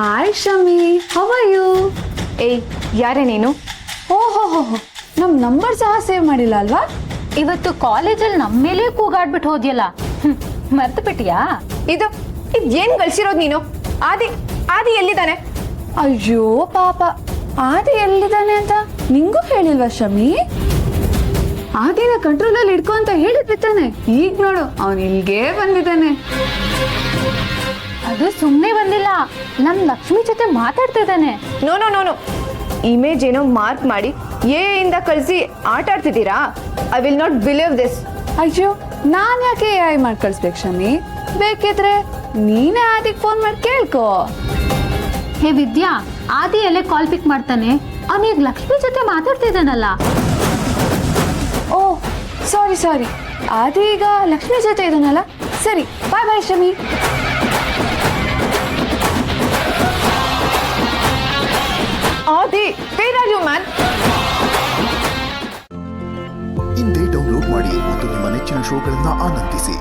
Hi Shami, how are you? ಏಯ್, ಯಾರೇ ನೀನು? ಓಹೋ ಹೋ ಹೋ, ನಮ್ಮ ನಂಬರ್ ಸಹ ಸೇವ್ ಮಾಡಿಲ್ಲ ಅಲ್ವಾ? ಇವತ್ತು ಕಾಲೇಜಲ್ಲಿ ನಮ್ಮ ಮೇಲೆ ಕೂಗಾಡ್ಬಿಟ್ಟು ಹೋದ್ಯಲ್ಲ, ಮರ್ತು ಬಿಟ್ಟಿಯಾ? ಇದು ಏನ್ ಗಳಿಸಿರೋದು ನೀನು? ಆದಿ ಆದಿ ಎಲ್ಲಿದ್ದಾನೆ? ಅಯ್ಯೋ ಪಾಪ, ಆದಿ ಎಲ್ಲಿದ್ದಾನೆ ಅಂತ ನಿಂಗೂ ಹೇಳಿಲ್ವಾ ಶಮಿ? ಆದಿನ ಕಂಟ್ರೋಲಲ್ಲಿ ಇಡ್ಕೊ ಅಂತ ಹೇಳಿದ್ವಿ ತಾನೆ. ಈಗ ನೋಡು, ಅವನು ಇಲ್ಲಿಗೆ ಬಂದಿದ್ದಾನೆ. ಅದು ಸುಮ್ಮನೆ ಬಂದಿಲ್ಲ, ನಮ್ ಲಕ್ಷ್ಮಿ ಜೊತೆ ಮಾತಾಡ್ತಿದ್ದಾನೆ. No no no no, image ಏನೋ ಮಾರ್ಕ್ ಮಾಡಿ ಇಂದ ಕಳಿಸಿ ಆಟ ಆಡ್ತಿದ್ದೀರಾ? I will not believe this. ಅಯ್ಯೋ, ನಾನ್ ಯಾಕೆ AI ಮಾಡಿ ಕಳಿಸ್ಬೇಕು ಶಮಿ? ಬೇಕಿದ್ರೆ ನೀನೇ ಆದಿಗೆ ಫೋನ್ ಮಾಡಿ ಕೇಳ್ಕೊ. ಹೇ ವಿದ್ಯಾ, ಆದಿ ಎಲ್ಲೇ ಕಾಲ್ ಪಿಕ್ ಮಾಡ್ತಾನೆ, ಅವನೀಗ ಲಕ್ಷ್ಮಿ ಜೊತೆ ಮಾತಾಡ್ತಿದ್ದಾನಲ್ಲ. ಓ ಸಾರಿ ಸಾರಿ, ಆದಿ ಈಗ ಲಕ್ಷ್ಮಿ ಜೊತೆ ಇದನ್ನಲ್ಲ. ಸರಿ, ಬಾಯ್ ಬಾಯ್ ಶಮಿ. ಆದಿ, ವೇರ್ ಆರ್ ಯು ಮ್ಯಾನ್? ಇಂದೇ ಡೌನ್ಲೋಡ್ ಮಾಡಿ ಮತ್ತು ನಿಮ್ಮ ನೆಚ್ಚಿನ ಶೋಗಳನ್ನ ಆನಂದಿಸಿ.